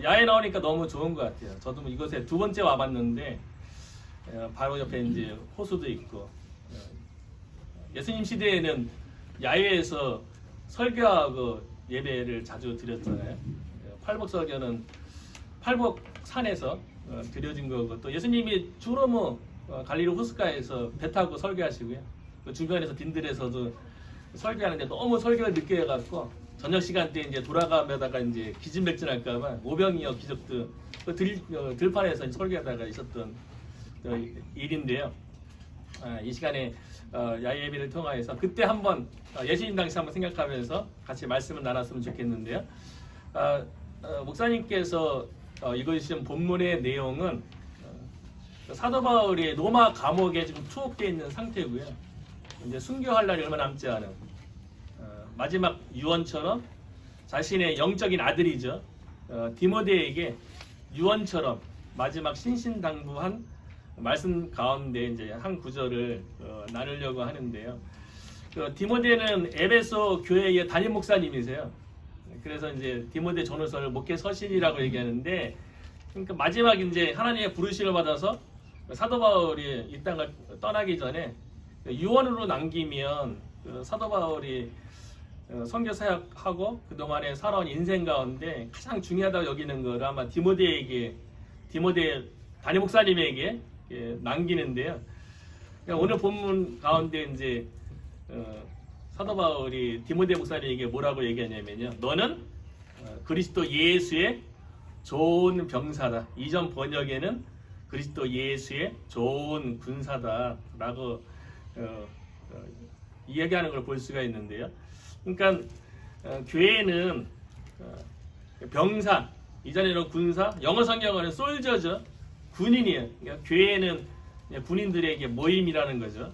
야외 나오니까 너무 좋은 것 같아요. 저도 뭐 이곳에 두 번째 와봤는데 바로 옆에 이제 호수도 있고 예수님 시대에는 야외에서 설교하고 예배를 자주 드렸잖아요. 팔복설교는 팔복산에서 드려진 거고 또 예수님이 주로 뭐 갈릴리 호숫가에서 배 타고 설교하시고요. 그 주변에서 딘들에서도 설교하는데 너무 설교를 늦게 해갖고 저녁 시간대 이제 돌아가면다가 이제 기진맥진할까봐 오병이어 귀족들 들판에서 설교하다가 있었던 일인데요. 이 시간에 야외 예배를 통하여서 그때 한번 예수님 당시 한번 생각하면서 같이 말씀을 나눴으면 좋겠는데요. 목사님께서 읽어주신 본문의 내용은 사도 바울이 로마 감옥에 지금 투옥되어 있는 상태고요. 이제 순교할 날이 얼마 남지 않은 마지막 유언처럼 자신의 영적인 아들이죠. 디모데에게 유언처럼 마지막 신신당부한 말씀 가운데 이제 한 구절을 나누려고 하는데요. 디모데는 에베소 교회의 담임 목사님이세요. 그래서 이제 디모데 전후서를 목회 서신이라고 얘기하는데, 그러니까 마지막 이제 하나님의 부르심을 받아서 사도 바울이 이 땅을 떠나기 전에 유언으로 남기면 사도 바울이 선교 사역하고 그동안에 살아온 인생 가운데 가장 중요하다고 여기는 걸 아마 디모데 담임 목사님에게 남기는데요. 오늘 본문 가운데 이제 사도 바울이 디모데 목사님에게 뭐라고 얘기하냐면요. 너는 그리스도 예수의 좋은 병사다. 이전 번역에는 그리스도 예수의 좋은 군사다라고 이야기하는 걸 볼 수가 있는데요. 그러니까 교회는 병사, 이전에는 군사, 영어 성경어는 솔저죠. 군인이에요. 그러니까 교회는 군인들에게 모임이라는 거죠.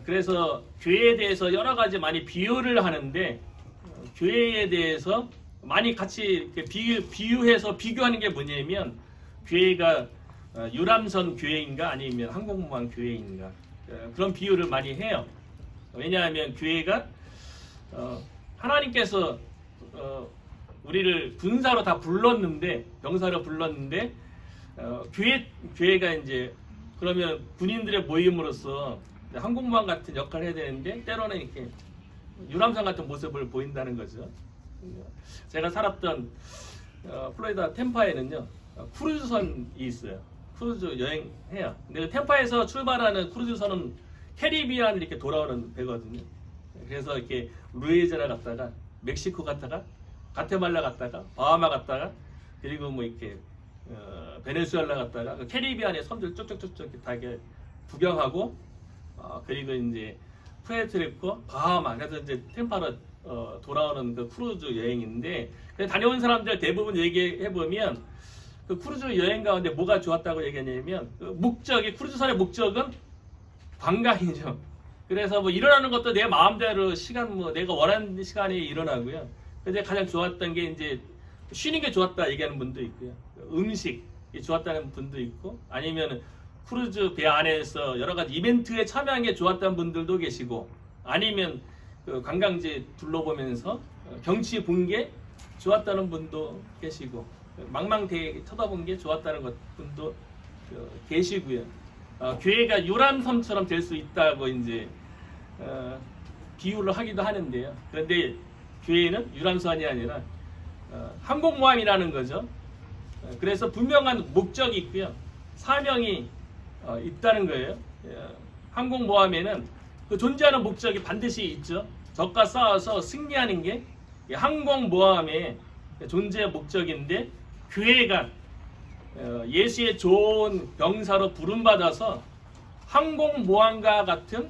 그래서 교회에 대해서 여러 가지 많이 비유를 하는데 교회에 대해서 많이 같이 이렇게 비유해서 비교하는 게 뭐냐면 교회가 유람선 교회인가 아니면 항공모함 교회인가 그런 비유를 많이 해요. 왜냐하면 교회가 하나님께서 우리를 군사로 다 불렀는데 병사로 불렀는데 교회가 이제 그러면 군인들의 모임으로서 항공모함 같은 역할을 해야 되는데 때로는 이렇게 유람선 같은 모습을 보인다는 거죠. 제가 살았던 플로리다 템파에는요 크루즈선이 있어요. 크루즈 여행해요. 근데 템파에서 출발하는 크루즈선은 캐리비안을 이렇게 돌아오는 배거든요. 그래서 이렇게 루이지애나 갔다가 멕시코 갔다가 가테말라 갔다가 바하마 갔다가 그리고 뭐 이렇게 베네수엘라 갔다가 그 캐리비안의 섬들 쭉쭉쭉쭉 다 이렇게 구경하고 그리고 이제 푸에르토리코, 바하마 그래서 이제 템파로 돌아오는 그 크루즈 여행인데 다녀온 사람들 대부분 얘기해 보면 그 크루즈 여행 가운데 뭐가 좋았다고 얘기하냐면 그 목적이 크루즈선의 목적은 관광이죠. 그래서 뭐 일어나는 것도 내 마음대로 시간 뭐 내가 원하는 시간에 일어나고요. 근데 가장 좋았던 게 이제 쉬는 게 좋았다 얘기하는 분도 있고요. 음식이 좋았다는 분도 있고 아니면 크루즈 배 안에서 여러 가지 이벤트에 참여한 게 좋았다는 분들도 계시고 아니면 그 관광지 둘러보면서 경치 본 게 좋았다는 분도 계시고 망망대해 쳐다본 게 좋았다는 분도 계시고요. 교회가 유람선처럼 될 수 있다고 이제 비유를 하기도 하는데요. 그런데 교회는 유람선이 아니라 항공모함이라는 거죠. 그래서 분명한 목적이 있고요. 사명이 있다는 거예요. 항공모함에는 그 존재하는 목적이 반드시 있죠. 적과 싸워서 승리하는 게 항공모함의 존재 목적인데 교회가 예수의 좋은 병사로 부름받아서 항공모함과 같은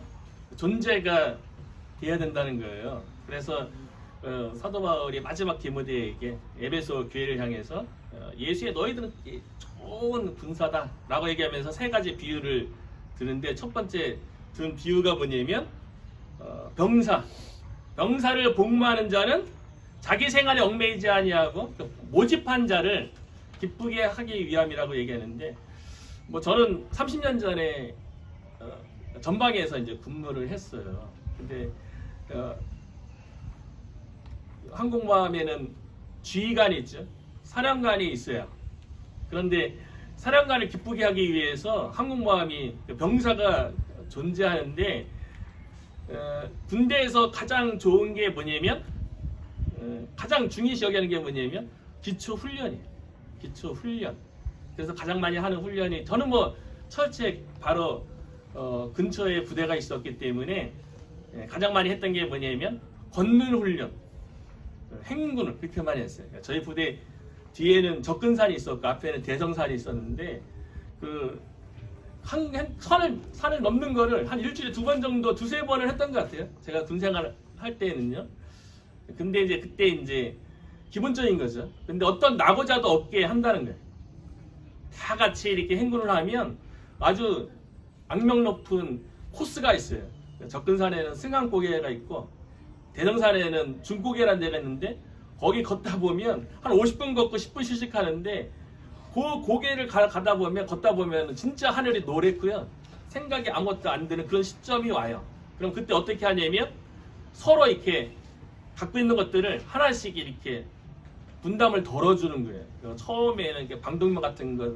존재가 되어야 된다는 거예요. 그래서 사도 바울이 마지막 디모데에게 에베소 교회를 향해서 예수의 너희들은 좋은 군사다 라고 얘기하면서 세 가지 비유를 드는데 첫 번째 든 비유가 뭐냐면 병사를 복무하는 자는 자기 생활에 얽매이지 아니하고 모집한 자를 기쁘게 하기 위함이라고 얘기하는데 뭐 저는 30년 전에 전방에서 이제 근무를 했어요. 근데 항공모함에는 지휘관이 있죠. 사령관이 있어요. 그런데 사령관을 기쁘게 하기 위해서 항공모함이 병사가 존재하는데 군대에서 가장 좋은 게 뭐냐면 가장 중요시 여기는 게 뭐냐면 기초훈련이에요. 기초훈련. 그래서 가장 많이 하는 훈련이 저는 뭐 철책 바로 근처에 부대가 있었기 때문에 가장 많이 했던 게 뭐냐면 걷는 훈련, 행군을 그렇게 많이 했어요. 저희 부대 뒤에는 접근산이 있었고 앞에는 대성산이 있었는데 그 산을 넘는 거를 한 일주일에 2번 정도, 2~3번을 했던 것 같아요. 제가 군 생활을 할 때는요. 근데 이제 그때 이제 기본적인 거죠. 근데 어떤 낙오자도 없게 한다는 거예요. 다 같이 이렇게 행군을 하면 아주 악명 높은 코스가 있어요. 접근산에는 승강고개가 있고 대성산에는 중고개라는 데가 있는데 거기 걷다 보면 한 50분 걷고 10분 휴식하는데 그 고개를 걷다 보면 진짜 하늘이 노랗고요. 생각이 아무것도 안 드는 그런 시점이 와요. 그럼 그때 어떻게 하냐면 서로 이렇게 갖고 있는 것들을 하나씩 이렇게 분담을 덜어주는 거예요. 처음에는 이렇게 방독면 같은 거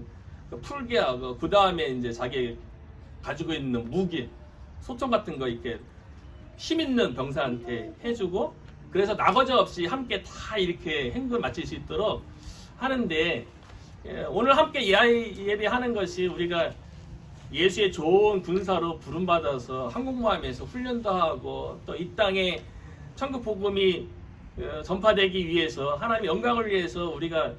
풀게 하고 그 다음에 이제 자기 가지고 있는 무기, 소총 같은 거 이렇게 힘 있는 병사한테 해주고 그래서 낙오자 없이 함께 다 이렇게 행군 마칠 수 있도록 하는데 오늘 함께 예배하는 것이 우리가 예수의 좋은 군사로 부름받아서 항공모함에서 훈련도 하고 또 이 땅에 천국 복음이 전파되기 위해서 하나님의 영광을 위해서 우리가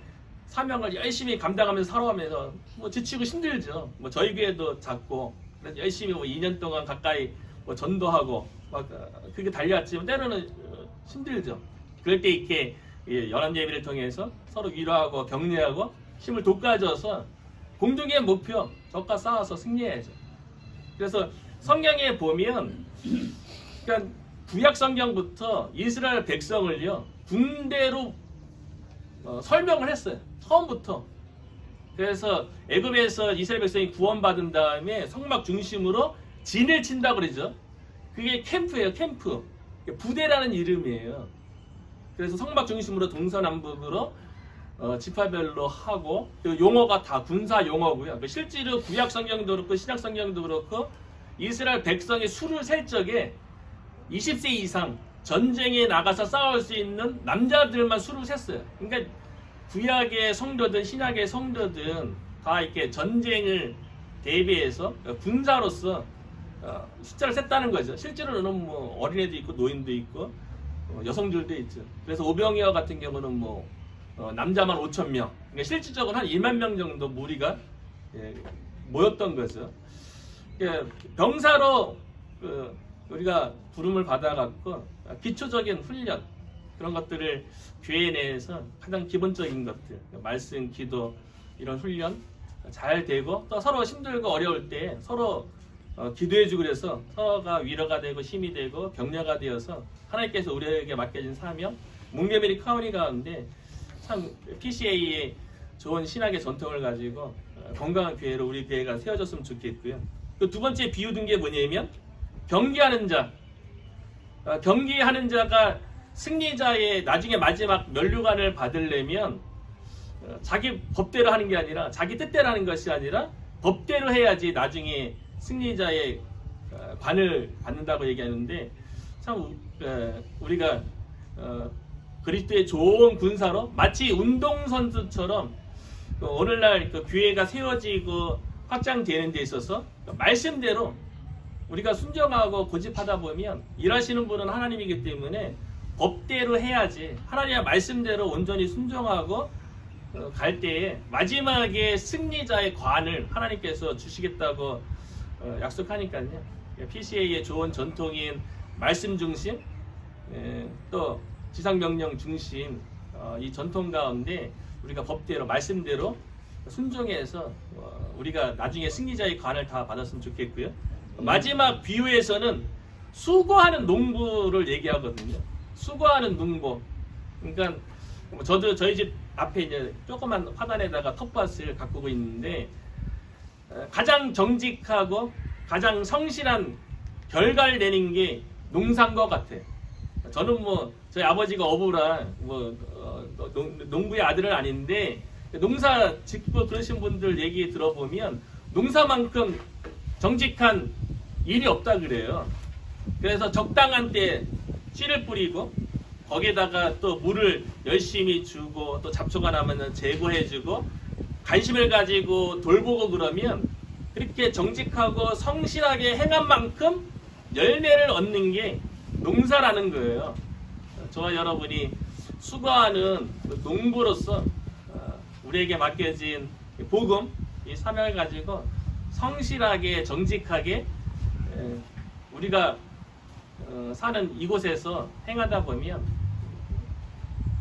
사명을 열심히 감당하면서 살아가면서 뭐 지치고 힘들죠. 뭐 저희 교회도 작고 그래서 열심히 뭐 2년 동안 가까이 뭐 전도하고 막 그게 달려왔지만 때로는 힘들죠. 그럴 때 이렇게 연합 예배를 통해서 서로 위로하고 격려하고 힘을 돋궈줘서 공동의 목표 적과 싸워서 승리해야죠. 그래서 성경에 보면 그러니까 구약 성경부터 이스라엘 백성을요 군대로 설명을 했어요. 처음부터. 그래서 애굽에서 이스라엘 백성이 구원받은 다음에 성막 중심으로 진을 친다고 그러죠. 그게 캠프예요. 캠프. 부대라는 이름이에요. 그래서 성막 중심으로 동서남북으로 지파별로 하고 용어가 다 군사 용어고요. 실제로 구약 성경도 그렇고 신약 성경도 그렇고 이스라엘 백성의 수를 셀 적에 20세 이상 전쟁에 나가서 싸울 수 있는 남자들만 수를 셌어요. 그러니까 구약의 성도든 신약의 성도든 다 이렇게 전쟁을 대비해서 군사로서 숫자를 셌다는 거죠. 실제로는 뭐 어린애도 있고 노인도 있고 여성들도 있죠. 그래서 오병이어 같은 경우는 뭐 남자만 5,000명. 그러니까 실질적으로 한 1만 명 정도 무리가 모였던 거죠. 병사로 우리가 부름을 받아갖고 기초적인 훈련 그런 것들을 교회 내에서 가장 기본적인 것들 말씀, 기도 이런 훈련 잘 되고 또 서로 힘들고 어려울 때 서로 기도해주고 그래서 서로가 위로가 되고 힘이 되고 격려가 되어서 하나님께서 우리에게 맡겨진 사명 뭉게베리 카운티 가운데 참 PCA의 좋은 신학의 전통을 가지고 건강한 교회로 우리 교회가 세워졌으면 좋겠고요. 그 두 번째 비유든 게 뭐냐면 경기하는 자. 경기하는 자가 승리자의 나중에 마지막 면류관을 받으려면 자기 법대로 하는 게 아니라 자기 뜻대로 하는 것이 아니라 법대로 해야지 나중에 승리자의 관을 받는다고 얘기하는데 참 우리가 그리스도의 좋은 군사로 마치 운동선수처럼 오늘날 그 교회가 세워지고 확장되는 데 있어서 말씀대로 우리가 순종하고 고집하다 보면 일하시는 분은 하나님이기 때문에 법대로 해야지 하나님의 말씀대로 온전히 순종하고 갈 때에 마지막에 승리자의 관을 하나님께서 주시겠다고 약속하니까요. PCA의 좋은 전통인 말씀 중심 또 지상명령 중심 이 전통 가운데 우리가 법대로 말씀대로 순종해서 우리가 나중에 승리자의 관을 다 받았으면 좋겠고요. 마지막 비유에서는 수고하는 농부를 얘기하거든요. 수고하는 농부. 그러니까 저도 저희 집 앞에 이제 조그만 화단에다가 텃밭을 가꾸고 있는데 가장 정직하고 가장 성실한 결과를 내는 게 농사인 것 같아요. 저는 뭐 저희 아버지가 어부라 뭐 농부의 아들은 아닌데 농사 짓고 그러신 분들 얘기 들어보면 농사만큼 정직한 일이 없다 그래요. 그래서 적당한 때 씨를 뿌리고 거기에다가 또 물을 열심히 주고 또 잡초가 나면 제거해주고 관심을 가지고 돌보고 그러면 그렇게 정직하고 성실하게 행한 만큼 열매를 얻는 게 농사라는 거예요. 저와 여러분이 수고하는 농부로서 우리에게 맡겨진 복음, 이 사명을 가지고 성실하게 정직하게 우리가 사는 이곳에서 행하다 보면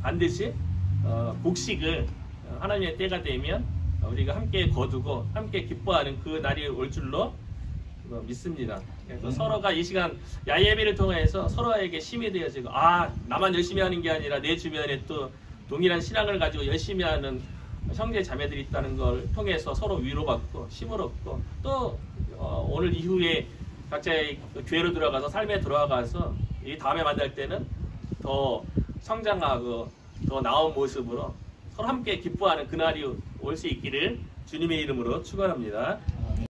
반드시 복식을 하나님의 때가 되면 우리가 함께 거두고 함께 기뻐하는 그 날이 올 줄로 믿습니다. 그래서 서로가 이 시간 야예배를 통해서 서로에게 힘이 되어지고 나만 열심히 하는 게 아니라 내 주변에 또 동일한 신앙을 가지고 열심히 하는 형제 자매들이 있다는 걸 통해서 서로 위로받고 힘을 얻고 또 오늘 이후에 각자의 교회로 들어가서 삶에 들어가서 이 다음에 만날 때는 더 성장하고 더 나은 모습으로 서로 함께 기뻐하는 그날이 올 수 있기를 주님의 이름으로 축원합니다.